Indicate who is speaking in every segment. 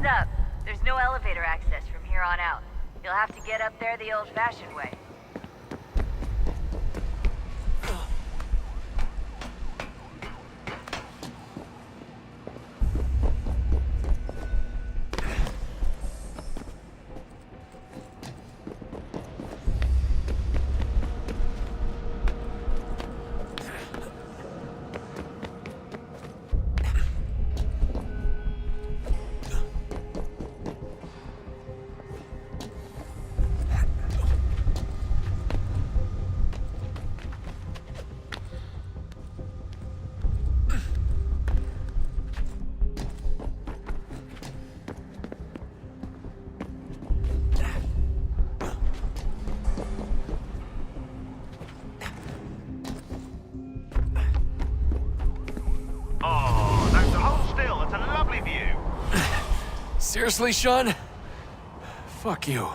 Speaker 1: up, there's no elevator access from here on out. You'll have to get up there the old-fashioned way.
Speaker 2: Seriously, Sean? Fuck you.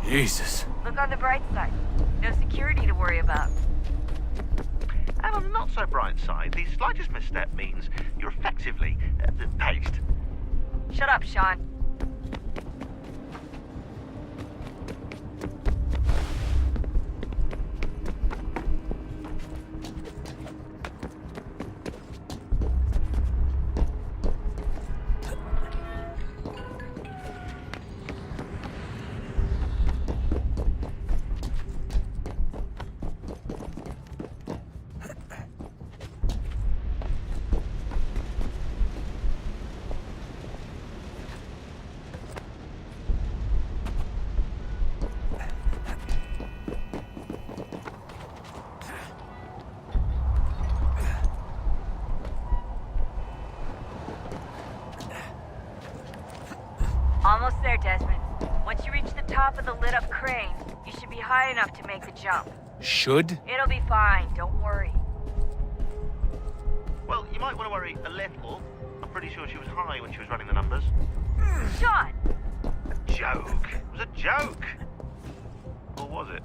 Speaker 2: Jesus.
Speaker 1: Look on the bright side. No security to worry about.
Speaker 3: And on the not so bright side, the slightest misstep means you're effectively paced.
Speaker 1: Shut up, Sean. Almost there, Desmond. Once you reach the top of the lit-up crane, you should be high enough to make the jump.
Speaker 2: Should?
Speaker 1: It'll be fine, don't worry.
Speaker 3: Well, you might want to worry a little. I'm pretty sure she was high when she was running the numbers.
Speaker 1: Sean!
Speaker 3: A joke. It was a joke. Or was it?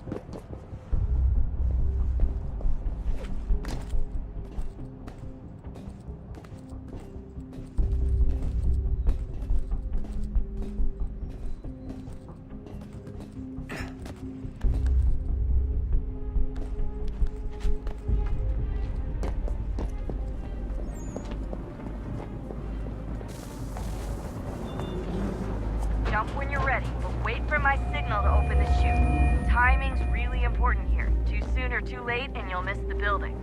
Speaker 1: Jump when you're ready, but wait for my signal to open the chute. Timing's really important here. Too soon or too late, and you'll miss the building.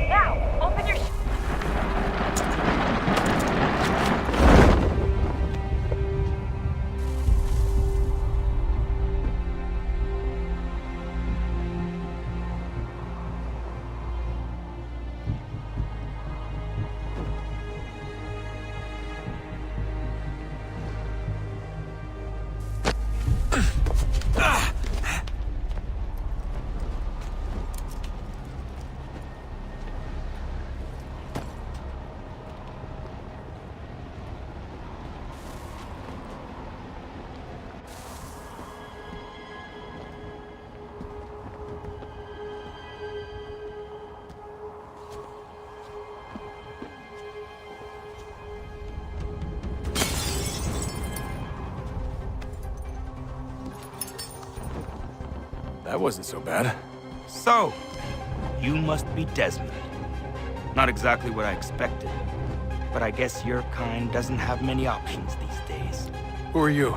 Speaker 1: Now, open your
Speaker 2: That wasn't so bad.
Speaker 4: So, you must be Desmond. Not exactly what I expected, but I guess your kind doesn't have many options these days.
Speaker 2: Who are you?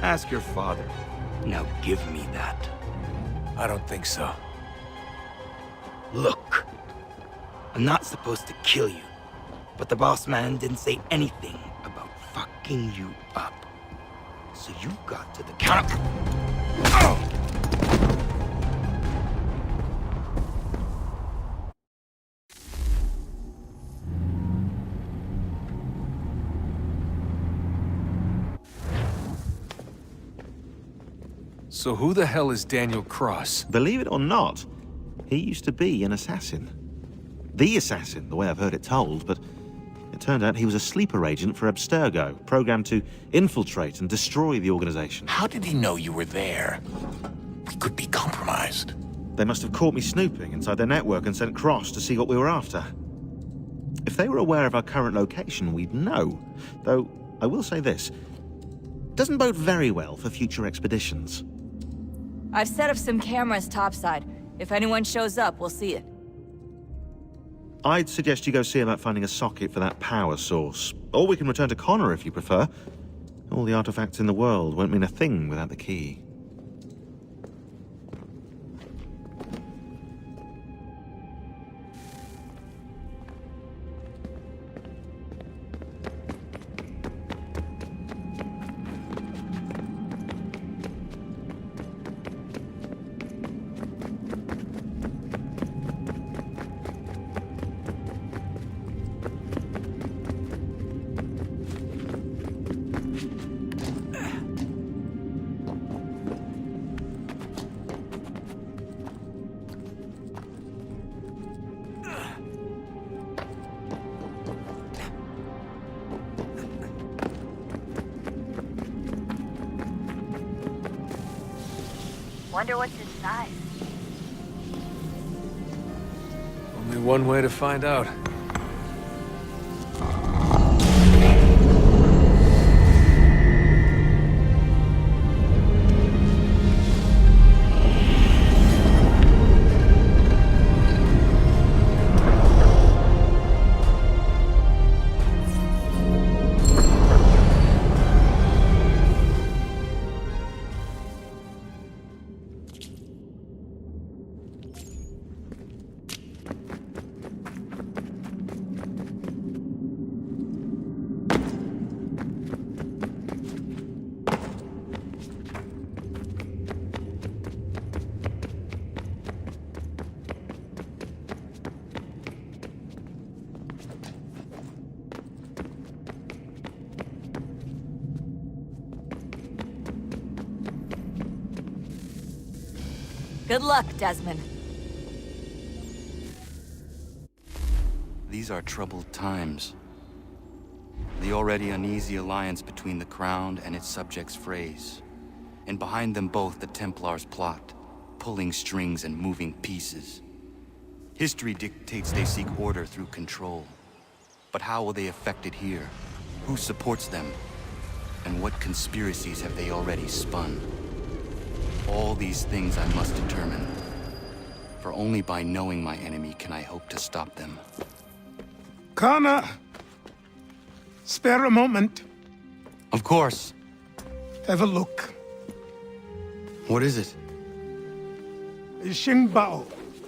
Speaker 4: Ask your father. Now give me that.
Speaker 2: I don't think so.
Speaker 4: Look, I'm not supposed to kill you, but the boss man didn't say anything about fucking you up. So you got to the counter. Oh!
Speaker 2: So who the hell is Daniel Cross?
Speaker 3: Believe it or not, he used to be an assassin. The assassin, the way I've heard it told, but it turned out he was a sleeper agent for Abstergo, programmed to infiltrate and destroy the organization.
Speaker 5: How did he know you were there? We could be compromised.
Speaker 3: They must have caught me snooping inside their network and sent Cross to see what we were after. If they were aware of our current location, we'd know. Though, I will say this. Doesn't bode very well for future expeditions.
Speaker 1: I've set up some cameras topside. If anyone shows up, we'll see it.
Speaker 3: I'd suggest you go see about finding a socket for that power source. Or we can return to Connor if you prefer. All the artifacts in the world won't mean a thing without the key.
Speaker 1: Wonder what's inside.
Speaker 2: Only one way to find out.
Speaker 1: Good luck, Desmond.
Speaker 6: These are troubled times. The already uneasy alliance between the Crown and its subjects frays. And behind them both the Templars plot, pulling strings and moving pieces. History dictates they seek order through control. But how will they affect it here? Who supports them? And what conspiracies have they already spun? All these things I must determine. For only by knowing my enemy can I hope to stop them.
Speaker 7: Connor! Spare a moment.
Speaker 6: Of course.
Speaker 7: Have a look.
Speaker 6: What is it?
Speaker 7: Xingbao,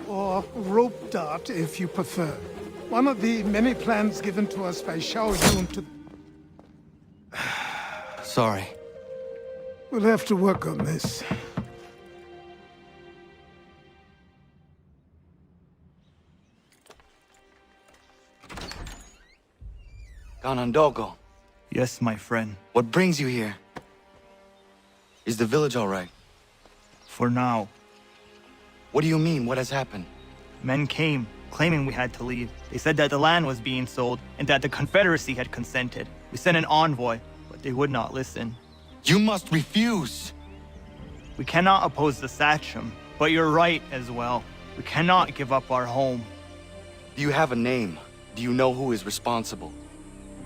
Speaker 7: or rope dart if you prefer. One of the many plans given to us by Xiao Yun to...
Speaker 6: Sorry.
Speaker 7: We'll have to work on this.
Speaker 6: Ganondogo,
Speaker 4: Yes, my friend.
Speaker 6: what brings you here? Is the village all right?
Speaker 4: For now.
Speaker 6: What do you mean? What has happened?
Speaker 4: Men came, claiming we had to leave. They said that the land was being sold, and that the Confederacy had consented. We sent an envoy, but they would not listen.
Speaker 6: You must refuse!
Speaker 4: We cannot oppose the Sachem, but you're right as well. We cannot give up our home.
Speaker 6: Do you have a name? Do you know who is responsible?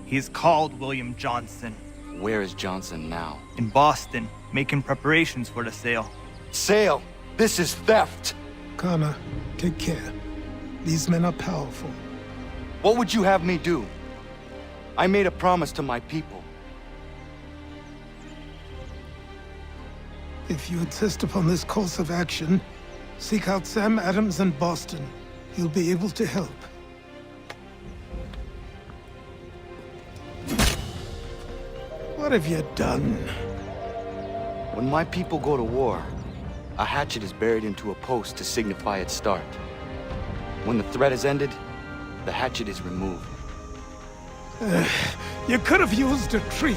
Speaker 4: He's called William Johnson.
Speaker 6: Where is Johnson now?
Speaker 4: In Boston, making preparations for the sale.
Speaker 6: Sale! This is theft!
Speaker 7: Connor, take care. These men are powerful.
Speaker 6: What would you have me do? I made a promise to my people.
Speaker 7: If you insist upon this course of action, seek out Sam Adams in Boston. He'll be able to help. What have you done?
Speaker 6: When my people go to war, a hatchet is buried into a post to signify its start. When the threat is ended, the hatchet is removed.
Speaker 7: You could have used a tree.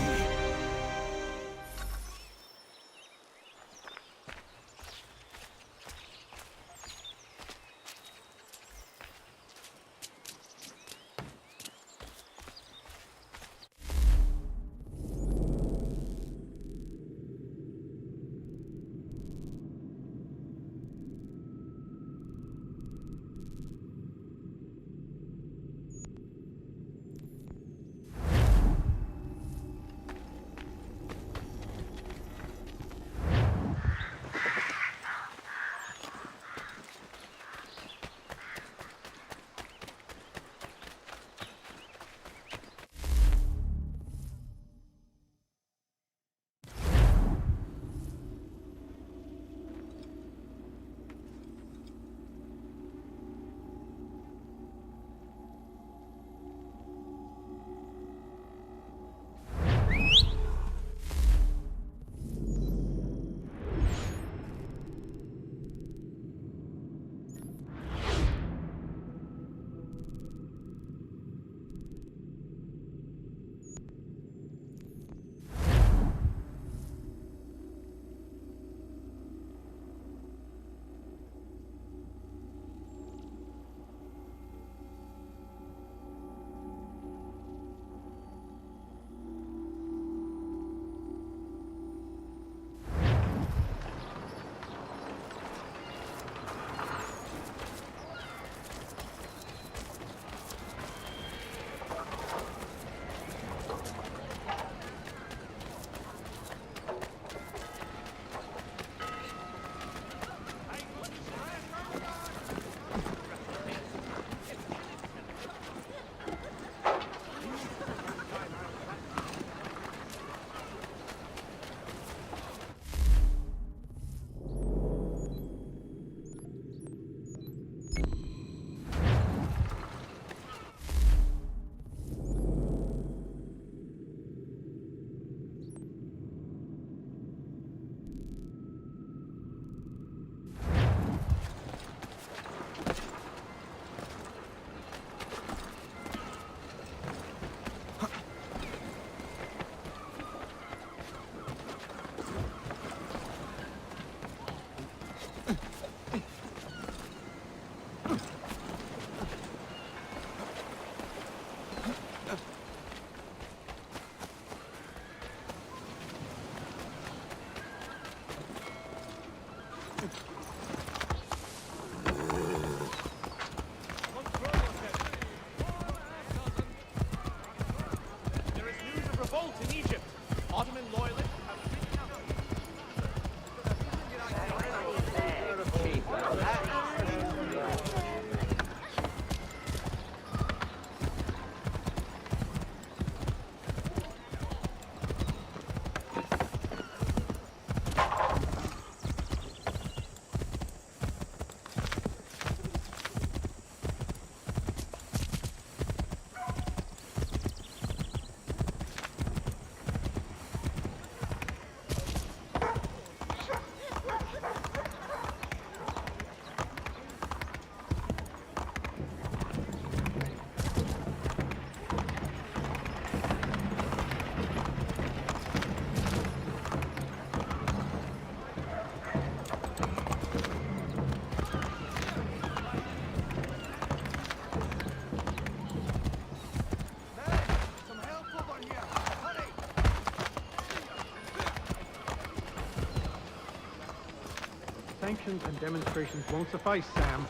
Speaker 8: Sanctions and demonstrations won't suffice, Sam.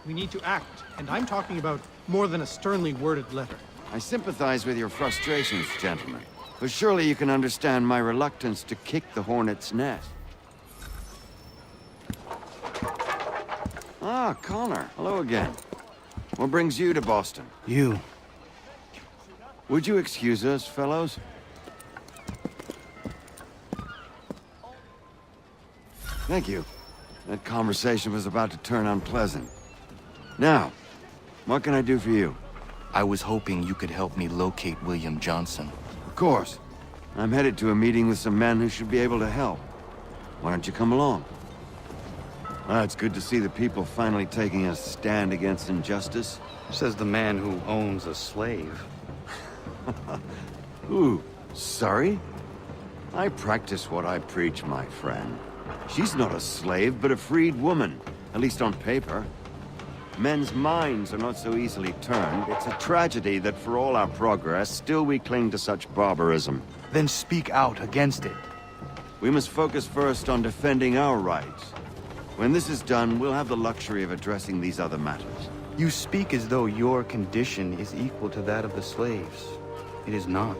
Speaker 8: We need to act, and I'm talking about more than a sternly worded letter.
Speaker 9: I sympathize with your frustrations, gentlemen. But surely you can understand my reluctance to kick the hornet's nest. Ah, Connor. Hello again. What brings you to Boston?
Speaker 4: You.
Speaker 9: Would you excuse us, fellows? Thank you. That conversation was about to turn unpleasant. Now, what can I do for you?
Speaker 6: I was hoping you could help me locate William Johnson.
Speaker 9: Of course. I'm headed to a meeting with some men who should be able to help. Why don't you come along? It's good to see the people finally taking a stand against injustice.
Speaker 6: Says the man who owns a slave.
Speaker 9: Ooh, sorry? I practice what I preach, my friend. She's not a slave, but a freed woman, at least on paper. Men's minds are not so easily turned. It's a tragedy that for all our progress, still we cling to such barbarism.
Speaker 6: Then speak out against it.
Speaker 9: We must focus first on defending our rights. When this is done, we'll have the luxury of addressing these other matters.
Speaker 6: You speak as though your condition is equal to that of the slaves. It is not.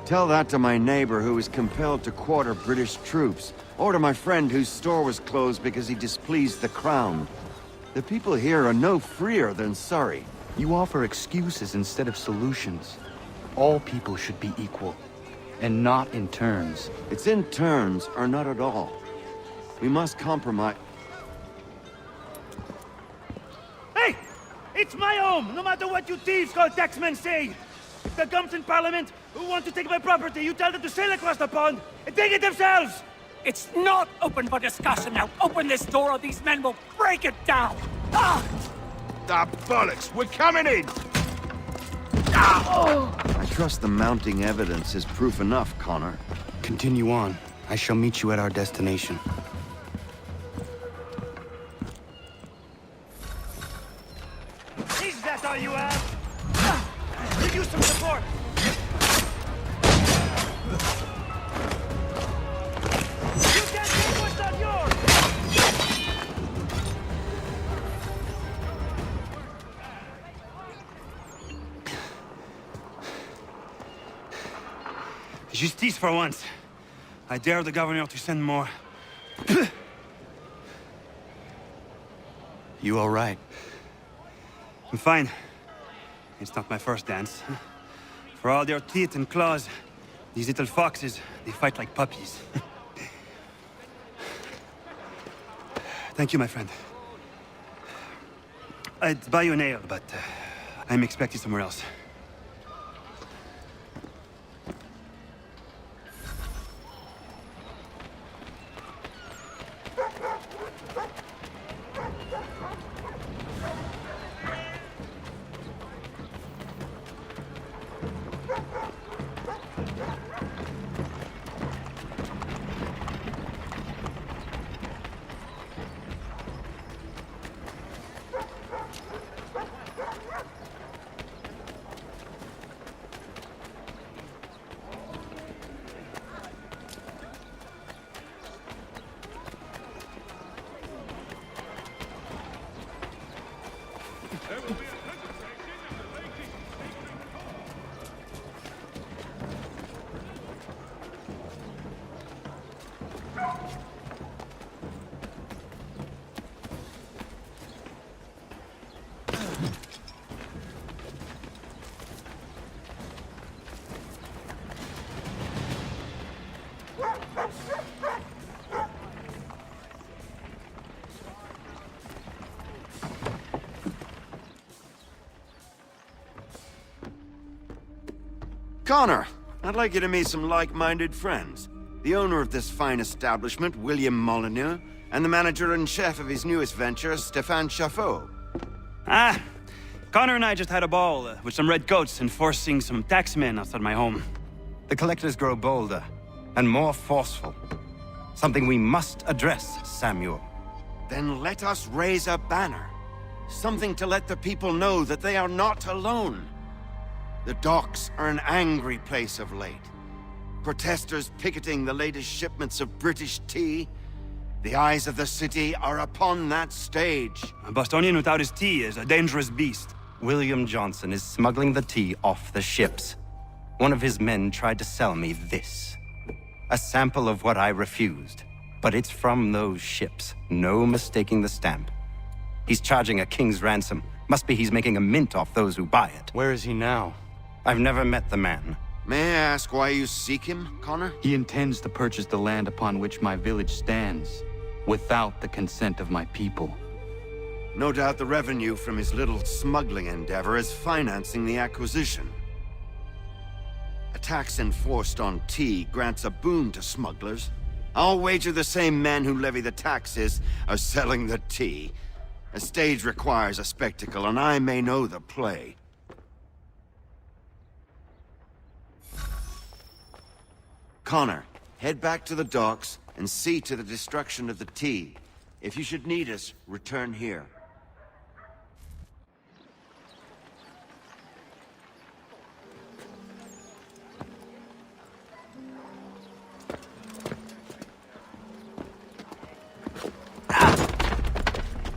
Speaker 9: Tell that to my neighbor who was compelled to quarter British troops, or to my friend whose store was closed because he displeased the crown. The people here are no freer than Surrey.
Speaker 6: You offer excuses instead of solutions. All people should be equal, and not in turns.
Speaker 9: It's in turns, or not at all. We must compromise.
Speaker 10: Hey! It's my home, no matter what you thieves called taxmen say! If the gums in Parliament who want to take my property, you tell them to sail across the pond and take it themselves!
Speaker 5: It's not open for discussion now. Open this door or these men will break it down. Ah!
Speaker 9: Ah, bollocks! We're coming in! I trust the mounting evidence is proof enough, Connor.
Speaker 6: Continue on. I shall meet you at our destination.
Speaker 10: Is that all you have? Give you some support! You can't take what's not yours! Justice for once. I dare the governor to send more.
Speaker 6: You all right?
Speaker 10: I'm fine. It's not my first dance. For all their teeth and claws, these little foxes, they fight like puppies. Thank you, my friend. I'd buy you an ale, but I'm expected somewhere else.
Speaker 9: Connor, I'd like you to meet some like-minded friends. The owner of this fine establishment, William Molyneux, and the manager and chef of his newest venture, Stéphane Chaffeau.
Speaker 10: Ah, Connor and I just had a ball with some redcoats enforcing some taxmen outside my home.
Speaker 4: The collectors grow bolder and more forceful. Something we must address, Samuel.
Speaker 9: Then let us raise a banner. Something to let the people know that they are not alone. The docks are an angry place of late. Protesters picketing the latest shipments of British tea. The eyes of the city are upon that stage.
Speaker 10: A Bostonian without his tea is a dangerous beast.
Speaker 4: William Johnson is smuggling the tea off the ships. One of his men tried to sell me this. A sample of what I refused. But it's from those ships. No mistaking the stamp.
Speaker 11: He's charging a king's ransom. Must be he's making a mint off those who buy it.
Speaker 6: Where is he now?
Speaker 11: I've never met the man.
Speaker 9: May I ask why you seek him, Connor?
Speaker 6: He intends to purchase the land upon which my village stands, without the consent of my people.
Speaker 9: No doubt the revenue from his little smuggling endeavor is financing the acquisition. A tax enforced on tea grants a boon to smugglers. I'll wager the same men who levy the taxes are selling the tea. A stage requires a spectacle, and I may know the play. Connor, head back to the docks and see to the destruction of the tea. If you should need us, return here.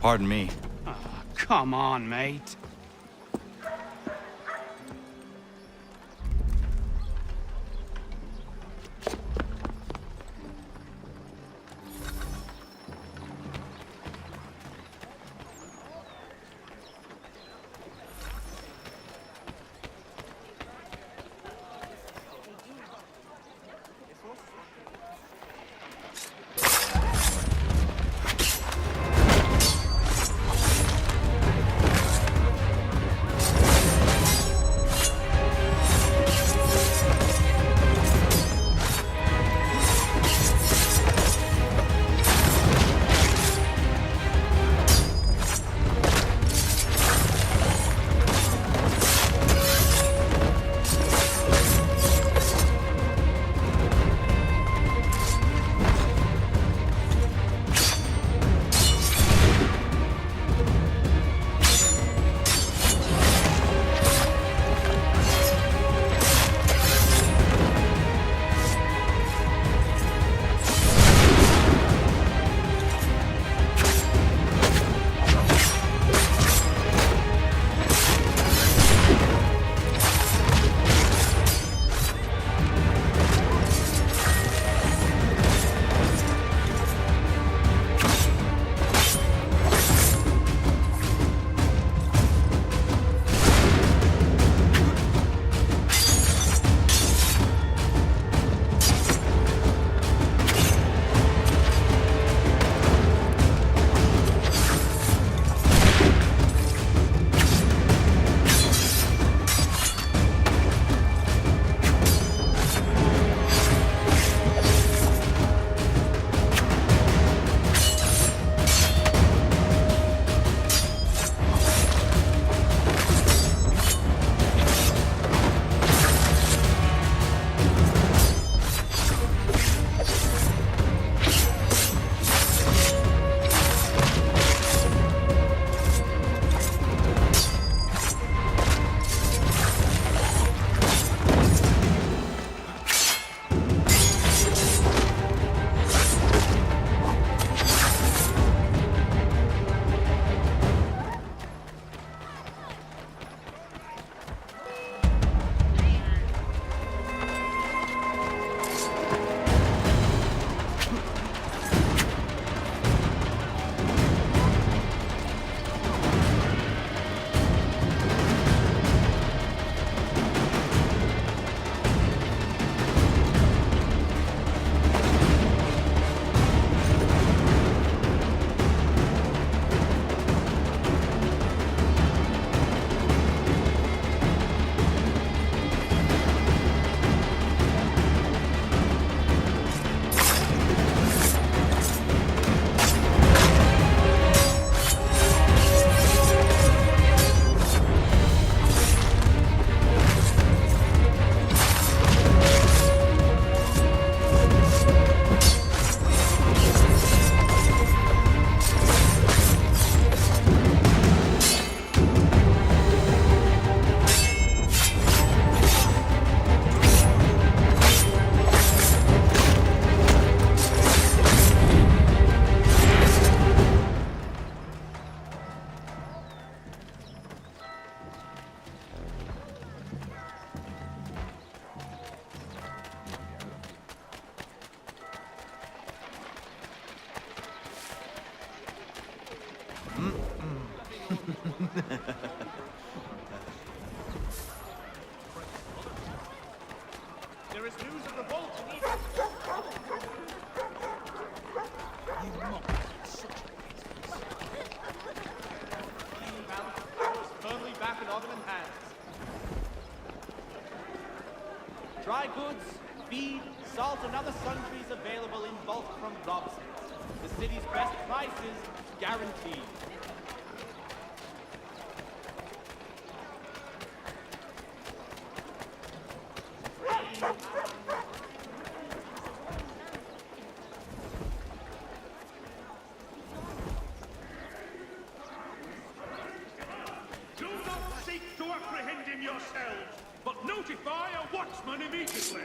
Speaker 6: Pardon me.
Speaker 5: Come on, mate.
Speaker 12: hands. Dry goods, feed, salt, and other sundries available in bulk from Robson's. The city's best prices guaranteed.
Speaker 10: Do not seek to apprehend him yourselves, but notify a watchman immediately.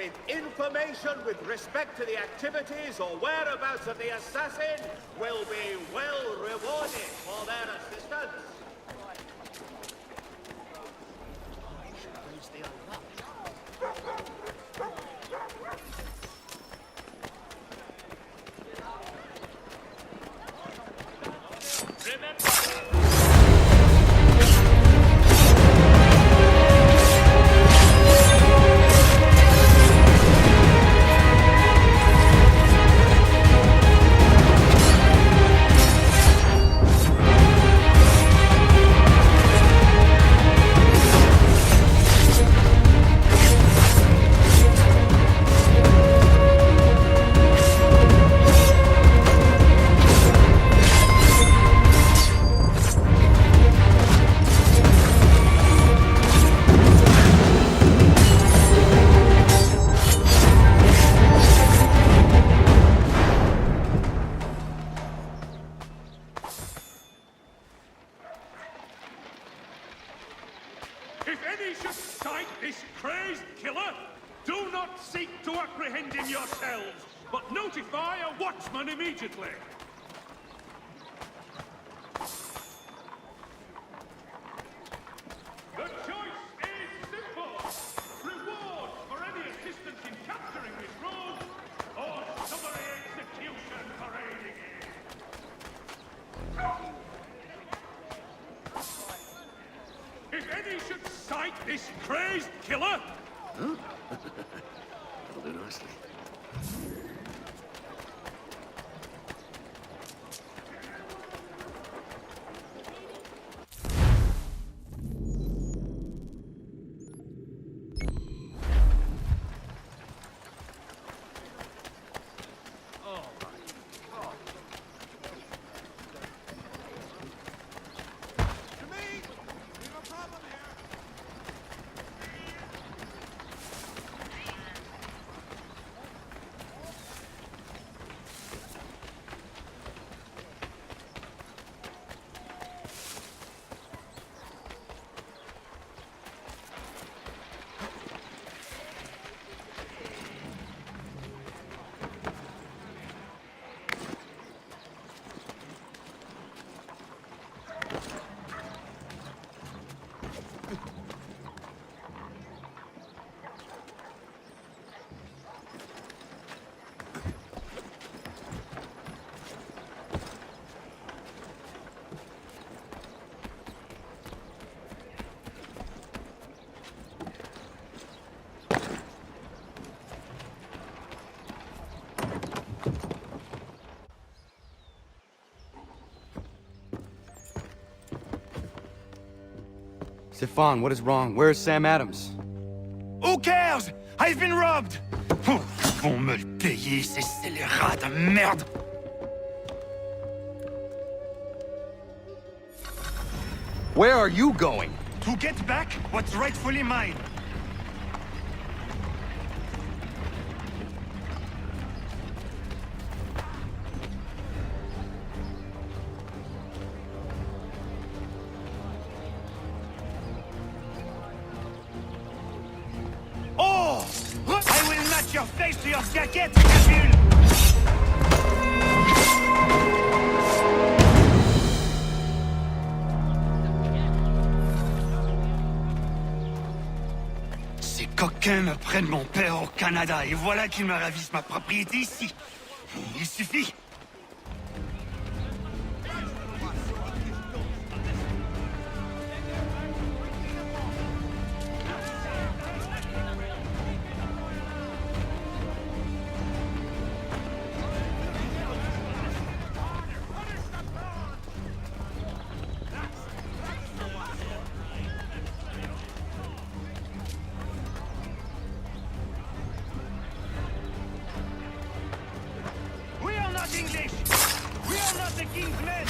Speaker 13: with information with respect to the activities or whereabouts of the assassin will be well rewarded for their assistance.
Speaker 14: If any should sight this crazed killer, do not seek to apprehend him yourselves, but notify a watchman immediately. The choice is simple. Reward for any assistance in capturing this rogue, or summary execution for aiding it. If any should sight this crazed killer...
Speaker 2: Huh? That'll do nicely.
Speaker 6: Stefan, what is wrong? Where is Sam Adams?
Speaker 4: Who cares? I've been robbed! Vont me le payer, ces scélérats de merde!
Speaker 6: Where are you going?
Speaker 10: To get back what's rightfully mine.
Speaker 4: Oh! I will match your face to your jacket, Capule! Ces coquins me prennent mon père au Canada et voilà qu'ils me ravissent ma propriété ici. Il suffit. English! We are not the king's men!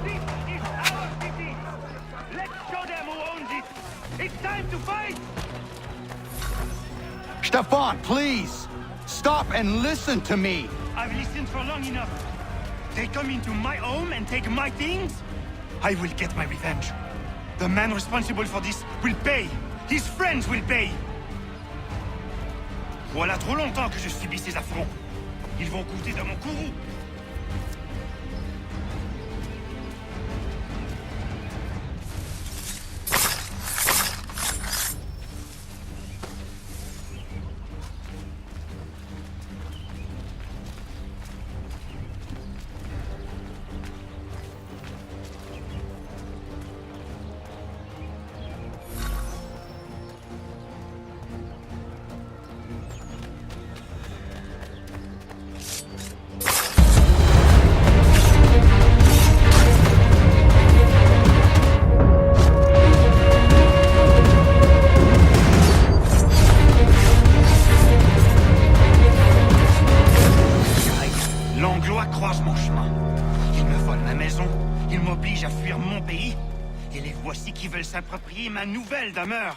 Speaker 4: This is our city! Let's show them who owns it! It's time to fight!
Speaker 6: Stefan, please! Stop and listen to me!
Speaker 10: I've listened for long enough. They come into my home and take my things? I will get my revenge. The man responsible for this will pay. His friends will pay. Voilà trop longtemps que je subis ces affronts. Ils vont goûter dans mon courroux. S'approprier ma nouvelle demeure.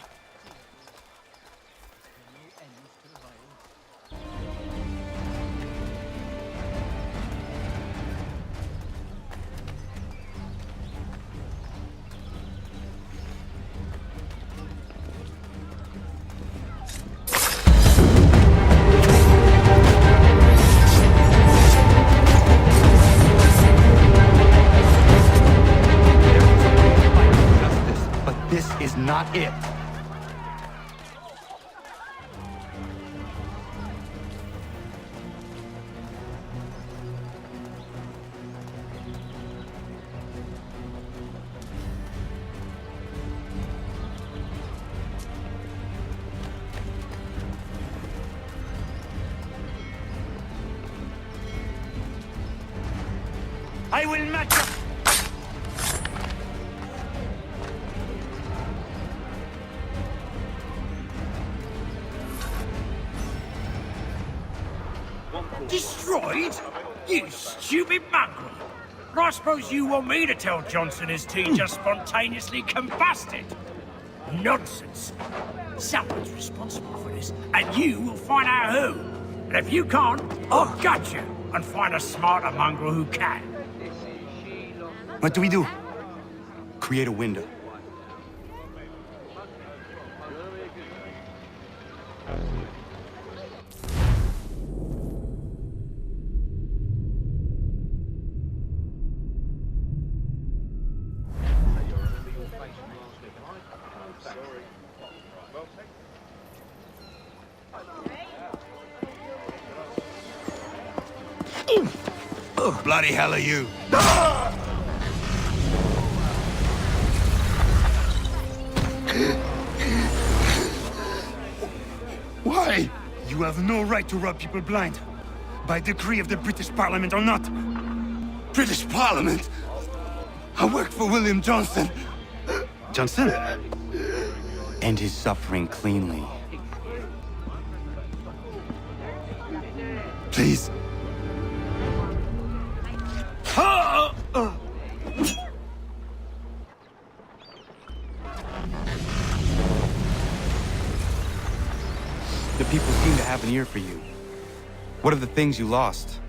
Speaker 6: Not it.
Speaker 10: I will match up.
Speaker 5: Destroyed? You stupid mongrel! I suppose you want me to tell Johnson his tea just spontaneously combusted? Nonsense! Someone's responsible for this, and you will find out who. And if you can't, I'll gut you and find a smarter mongrel who can.
Speaker 6: What do we do? Create a window. Bloody hell are you?
Speaker 10: Why? You have no right to rob people blind. By decree of the British Parliament or not.
Speaker 6: British Parliament? I worked for William Johnson.
Speaker 10: Johnson?
Speaker 6: End his suffering cleanly. Please. The people seem to have an ear for you. What are the things you lost?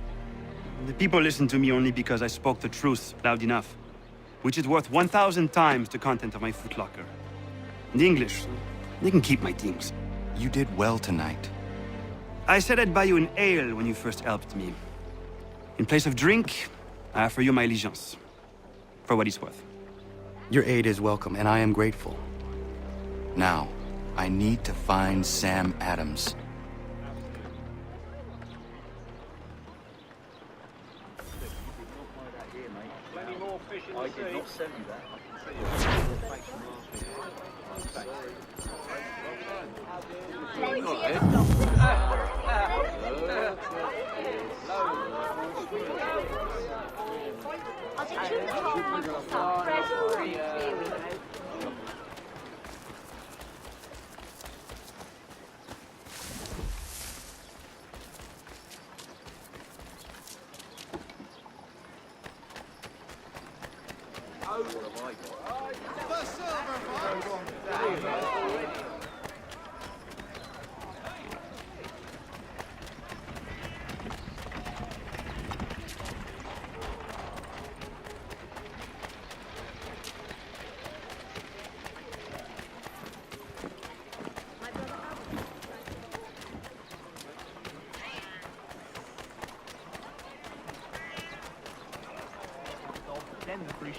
Speaker 10: The people listen to me only because I spoke the truth loud enough. Which is worth 1,000 times the content of my footlocker. The English, they can keep my teams.
Speaker 6: You did well tonight.
Speaker 10: I said I'd buy you an ale when you first helped me. In place of drink, I offer you my allegiance. For what it's worth.
Speaker 6: Your aid is welcome, and I am grateful. Now, I need to find Sam Adams.
Speaker 13: I did not send you that.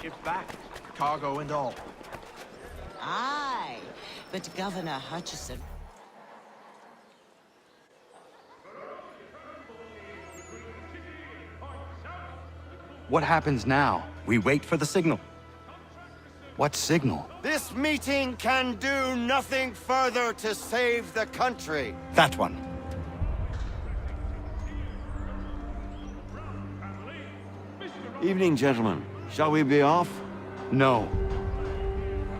Speaker 10: ship back, cargo and all.
Speaker 15: Aye, but Governor Hutchison...
Speaker 6: What happens now?
Speaker 11: We wait for the signal.
Speaker 6: What signal?
Speaker 9: This meeting can do nothing further to save the country.
Speaker 11: That one.
Speaker 9: Evening, gentlemen. Shall we be off?
Speaker 6: No.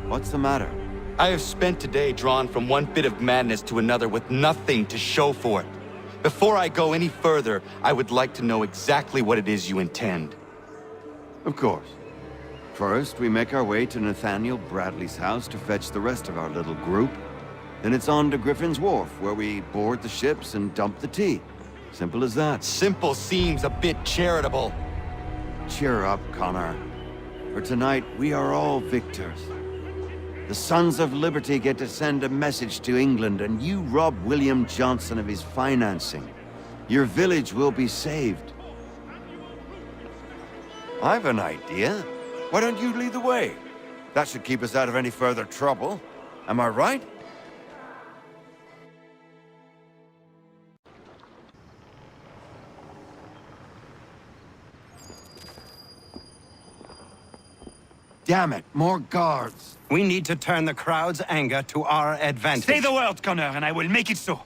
Speaker 9: What's the matter?
Speaker 6: I have spent today drawn from one bit of madness to another with nothing to show for it. Before I go any further, I would like to know exactly what it is you intend.
Speaker 9: Of course. First, we make our way to Nathaniel Bradley's house to fetch the rest of our little group. Then it's on to Griffin's Wharf, where we board the ships and dump the tea. Simple as that.
Speaker 6: Simple seems a bit charitable.
Speaker 9: Cheer up, Connor. For tonight, we are all victors. The Sons of Liberty get to send a message to England, and you rob William Johnson of his financing. Your village will be saved. I've an idea. Why don't you lead the way? That should keep us out of any further trouble. Am I right? Damn it, more guards.
Speaker 11: We need to turn the crowd's anger to our advantage.
Speaker 4: Say the word, Connor, and I will make it so.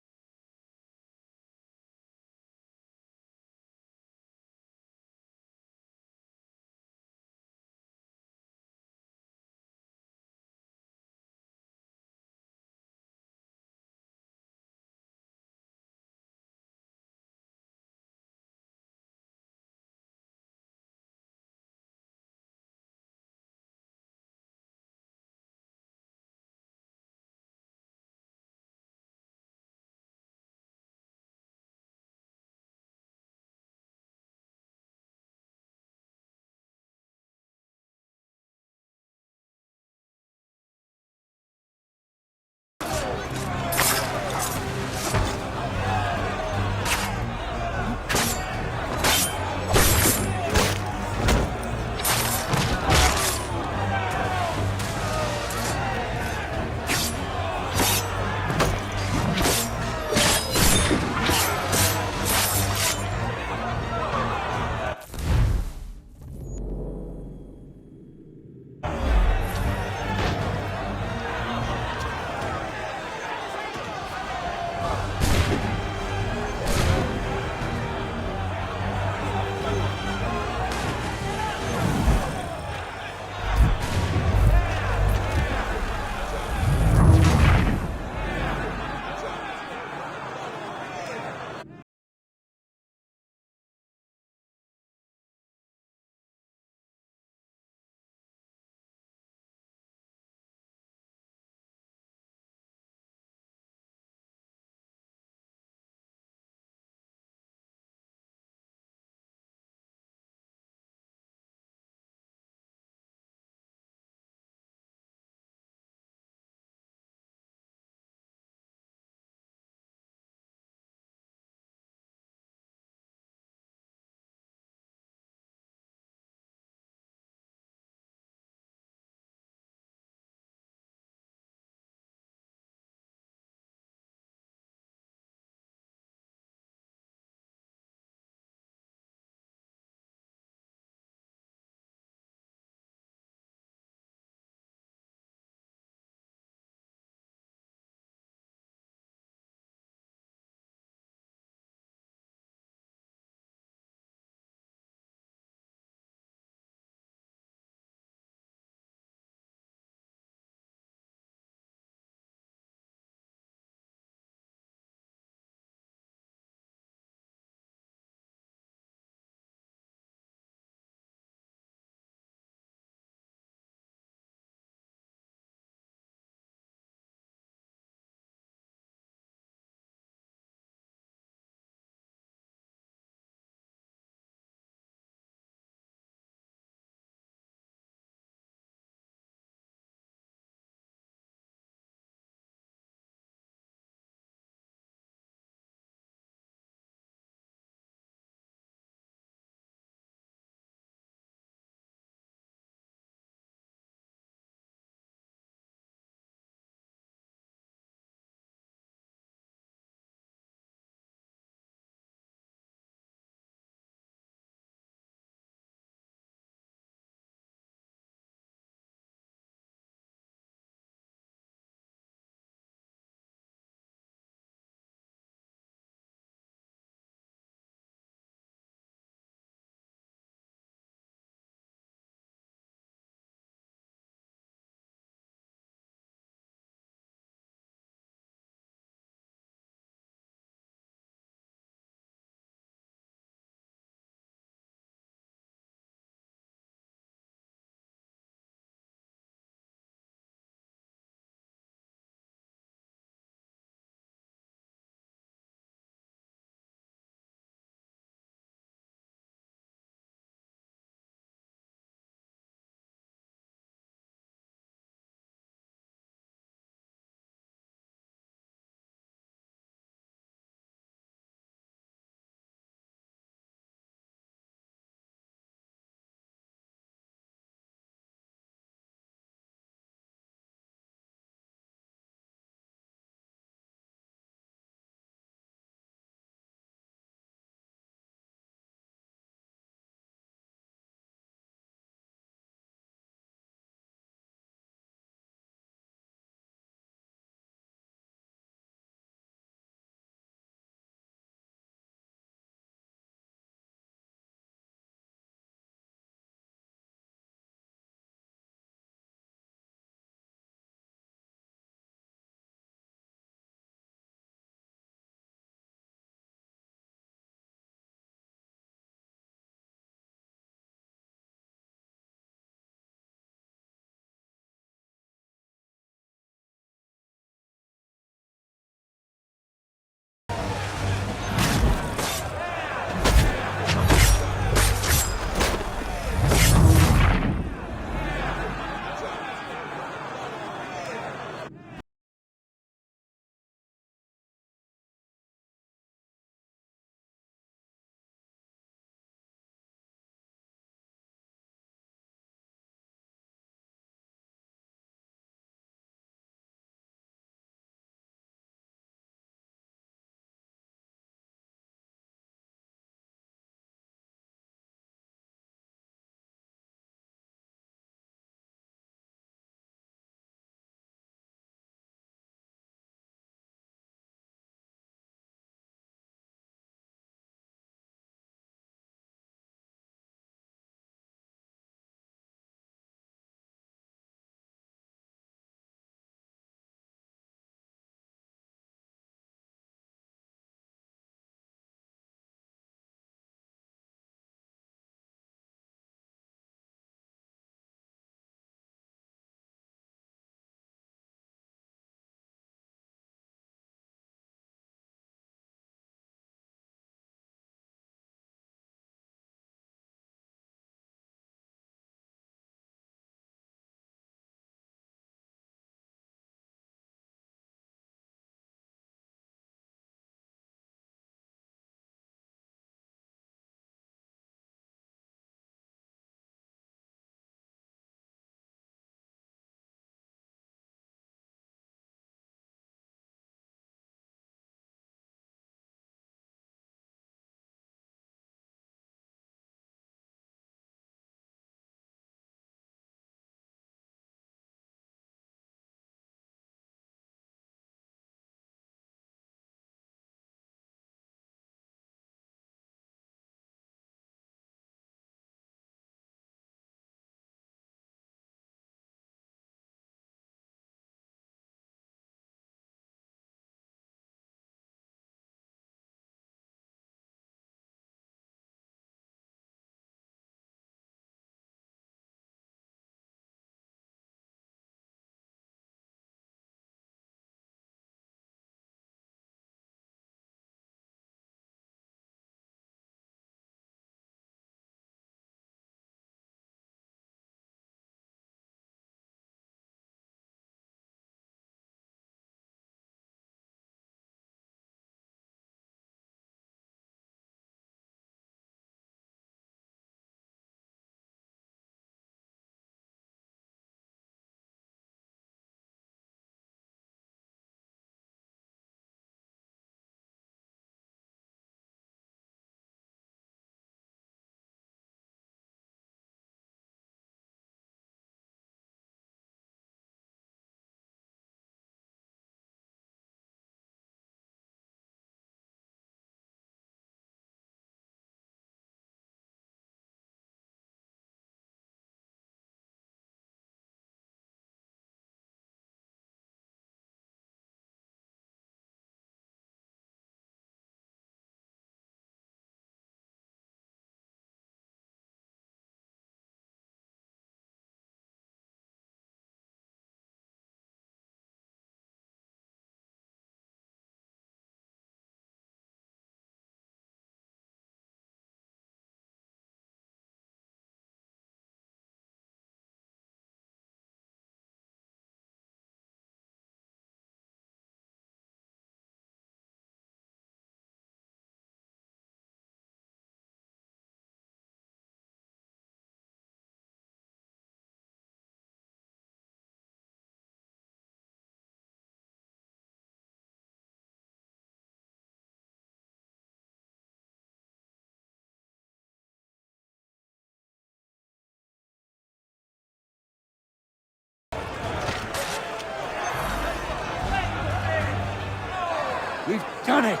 Speaker 9: We've done it!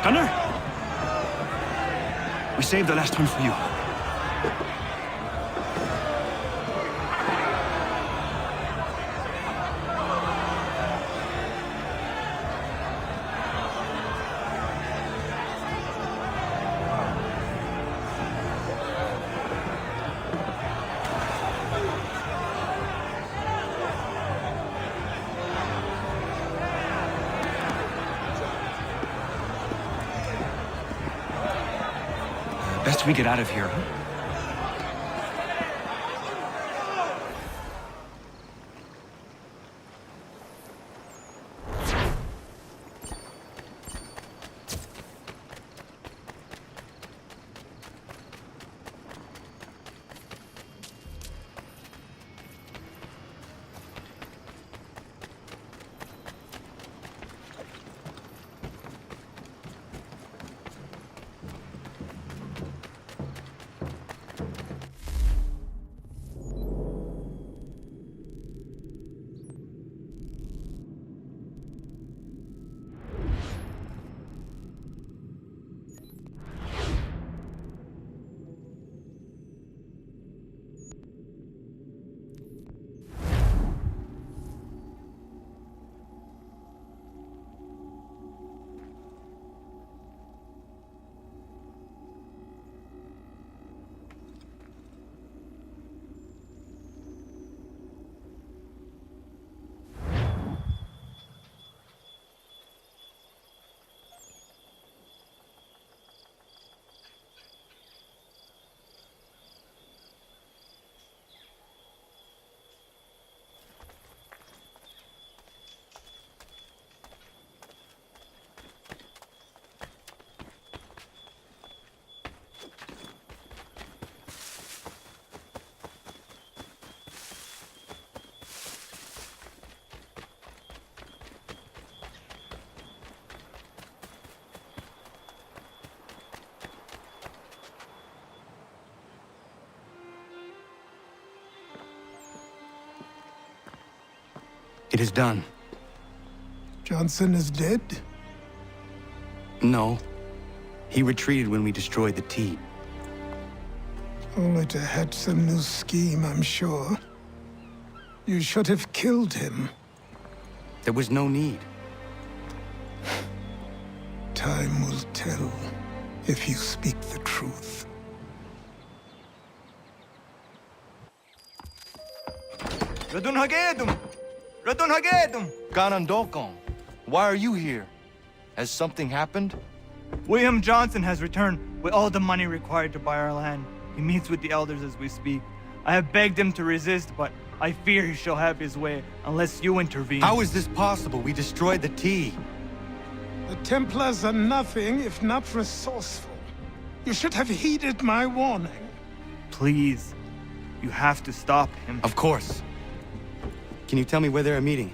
Speaker 10: Gunner? We saved the last one for you. Best we get out of here, huh?
Speaker 6: It is done.
Speaker 7: Johnson is dead?
Speaker 6: No. He retreated when we destroyed the T.
Speaker 7: Only to hatch some new scheme, I'm sure. You should have killed him.
Speaker 6: There was no need.
Speaker 7: Time will tell if you speak the truth.
Speaker 4: Radun Hagedum! Radun Hagedum!
Speaker 6: Ganandokon, why are you here? Has something happened?
Speaker 10: William Johnson has returned with all the money required to buy our land. He meets with the elders as we speak. I have begged him to resist, but I fear he shall have his way unless you intervene.
Speaker 6: How is this possible? We destroyed the T.
Speaker 7: The Templars are nothing if not resourceful. You should have heeded my warning.
Speaker 10: Please, you have to stop him.
Speaker 6: Of course. Can you tell me where they're meeting?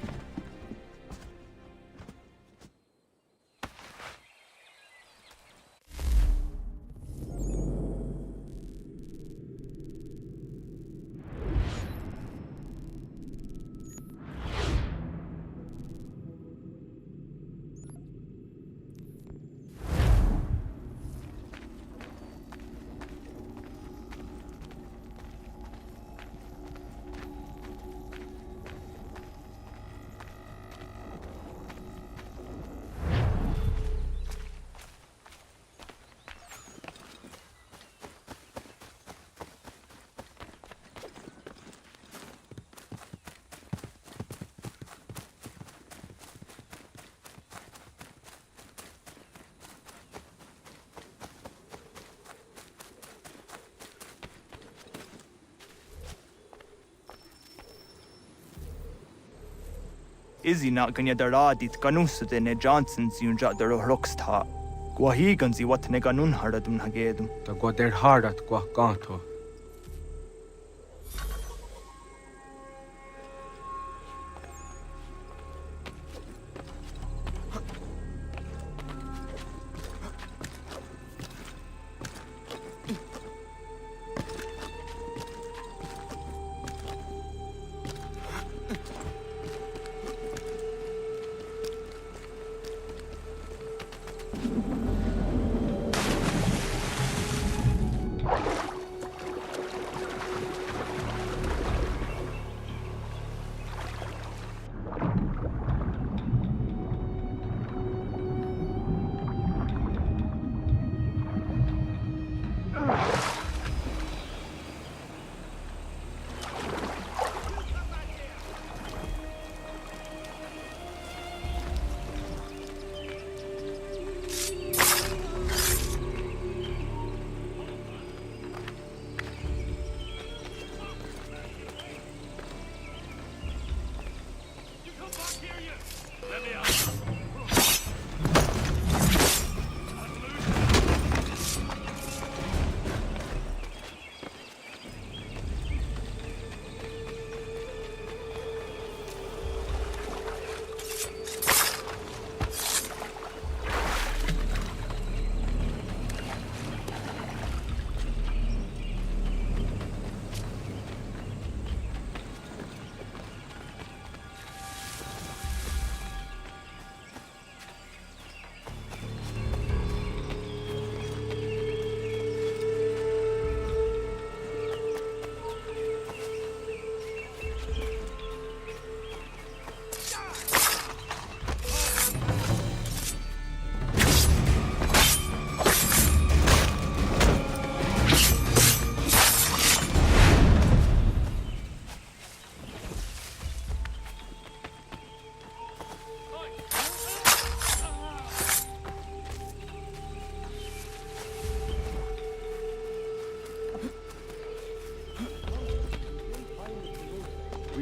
Speaker 10: Izzy not ganya daradit ganusute ne Johnson's yun jat der rocksta. Gwahiganzi what ne ganun haradun hagedum.
Speaker 16: Ta gwader harat gwa ganto.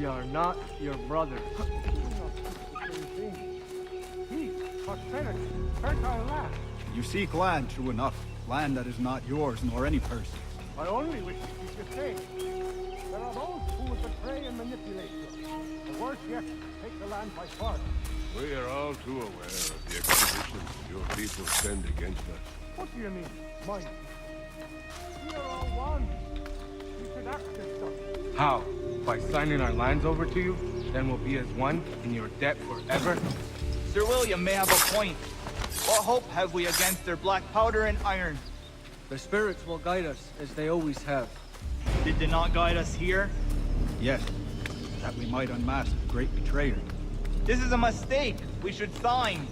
Speaker 10: We are not your brothers.
Speaker 7: Fertile land.
Speaker 17: You seek land, true enough. Land that is not yours nor any person.
Speaker 7: I only wish to keep you safe. There are those who would betray and manipulate you. The worst yet, take the land by force.
Speaker 14: We are all too aware of the expeditions your people send against us.
Speaker 7: What do you mean, mine? We are all one. We should act as such.
Speaker 16: How? By signing our lands over to you? Then we'll be as one in your debt forever?
Speaker 18: Sir William may have a point. What hope have we against their black powder and iron?
Speaker 10: The spirits will guide us, as they always have.
Speaker 18: Did they not guide us here?
Speaker 17: Yes, that we might unmask the great betrayer.
Speaker 18: This is a mistake. We should sign.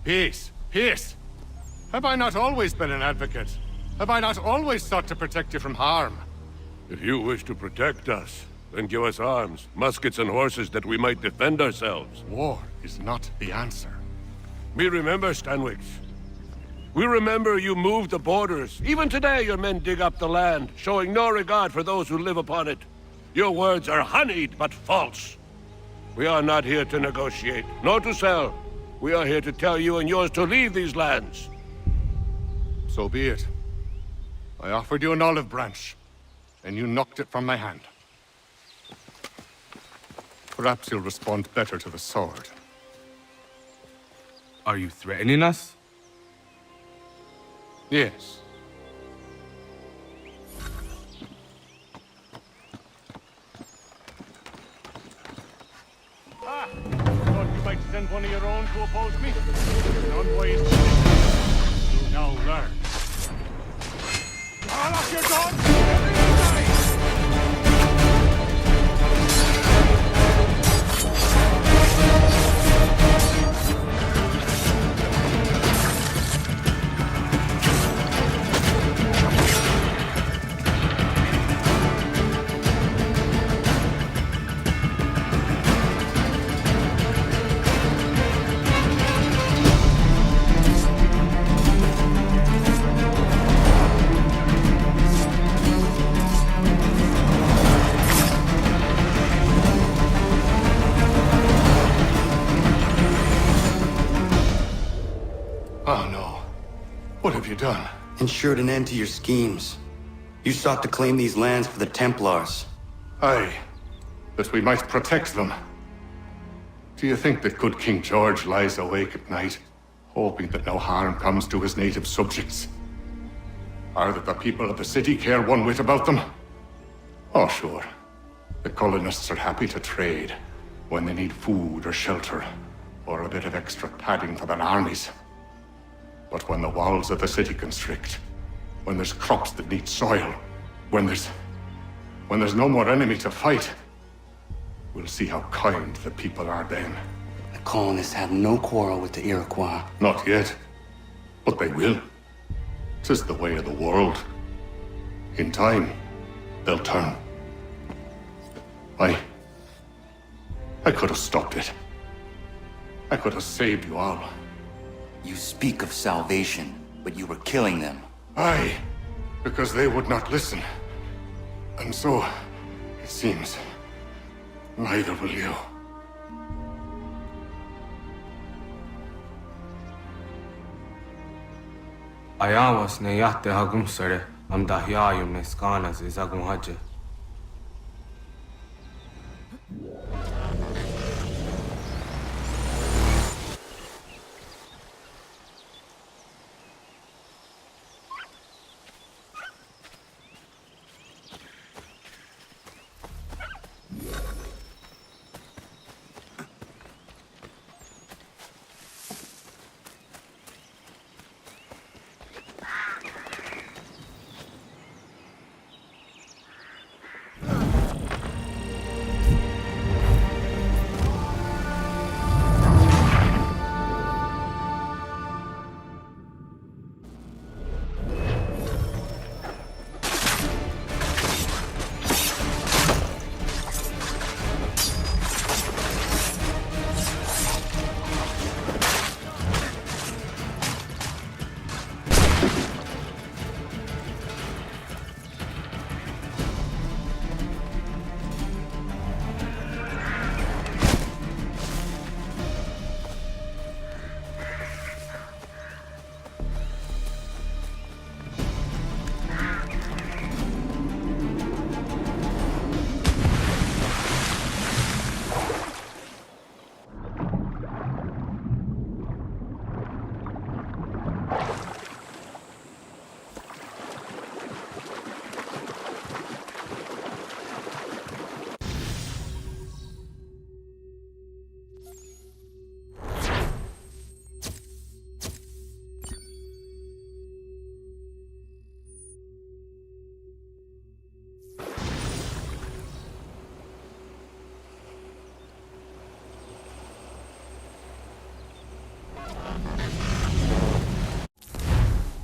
Speaker 19: Peace! Peace! Have I not always been an advocate? Have I not always sought to protect you from harm?
Speaker 14: If you wish to protect us, then give us arms, muskets and horses that we might defend ourselves.
Speaker 19: War is not the answer.
Speaker 14: We remember, Stanwix. We remember you moved the borders. Even today your men dig up the land, showing no regard for those who live upon it. Your words are honeyed, but false. We are not here to negotiate, nor to sell. We are here to tell you and yours to leave these lands.
Speaker 19: So be it. I offered you an olive branch, and you knocked it from my hand. Perhaps you'll respond better to the sword.
Speaker 16: Are you threatening us?
Speaker 19: Yes.
Speaker 10: Ah! Thought you might send one of your own to oppose me? An unwise decision. You now learn. Call off your dogs!
Speaker 19: Oh no. What have you done?
Speaker 6: Ensured an end to your schemes. You sought to claim these lands for the Templars.
Speaker 19: Aye, that we might protect them. Do you think that good King George lies awake at night, hoping that no harm comes to his native subjects? Or that the people of the city care one whit about them? Oh, sure. The colonists are happy to trade when they need food or shelter, or a bit of extra padding for their armies. But when the walls of the city constrict, when there's crops that need soil, when there's no more enemy to fight, we'll see how kind the people are then.
Speaker 6: The colonists have no quarrel with the Iroquois.
Speaker 19: Not yet, but they will. 'Tis the way of the world. In time, they'll turn. I could have stopped it. I could have saved you all.
Speaker 6: You speak of salvation, but you were killing them.
Speaker 19: Aye, because they would not listen. And so, it seems, neither will you.
Speaker 16: Ayawas ne yahte hagum sare, am dahyayum ne skanas izagum haje.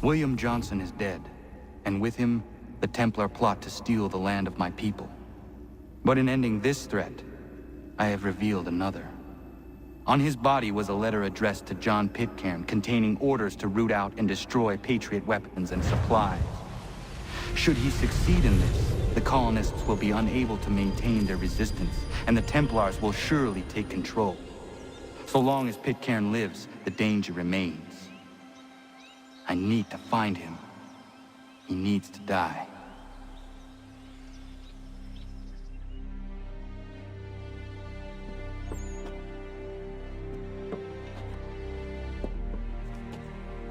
Speaker 6: William Johnson is dead, and with him, the Templar plot to steal the land of my people. But in ending this threat, I have revealed another. On his body was a letter addressed to John Pitcairn containing orders to root out and destroy Patriot weapons and supplies. Should he succeed in this, the colonists will be unable to maintain their resistance, and the Templars will surely take control. So long as Pitcairn lives, the danger remains. I need to find him. He needs to die.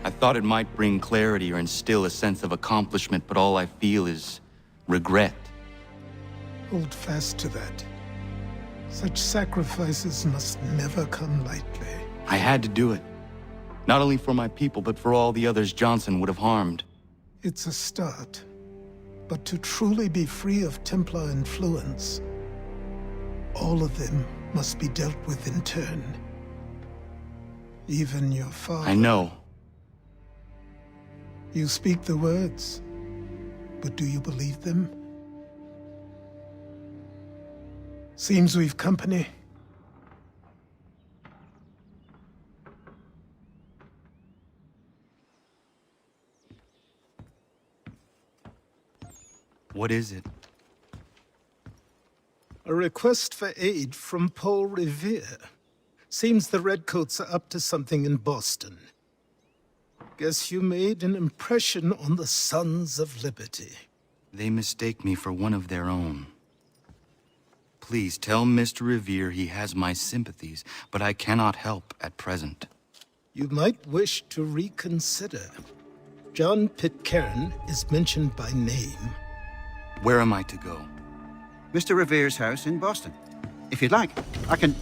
Speaker 6: I thought it might bring clarity or instill a sense of accomplishment, but all I feel is regret.
Speaker 20: Hold fast to that. Such sacrifices must never come lightly.
Speaker 6: I had to do it. Not only for my people, but for all the others Johnson would have harmed.
Speaker 20: It's a start. But to truly be free of Templar influence, all of them must be dealt with in turn. Even your father.
Speaker 6: I know.
Speaker 20: You speak the words, but do you believe them? Seems we've company.
Speaker 6: What is it?
Speaker 20: A request for aid from Paul Revere. Seems the Redcoats are up to something in Boston. Guess you made an impression on the Sons of Liberty.
Speaker 6: They mistake me for one of their own. Please tell Mr. Revere he has my sympathies, but I cannot help at present.
Speaker 20: You might wish to reconsider. John Pitcairn is mentioned by name.
Speaker 6: Where am I to go?
Speaker 21: Mr. Revere's house in Boston. If you'd like, I can...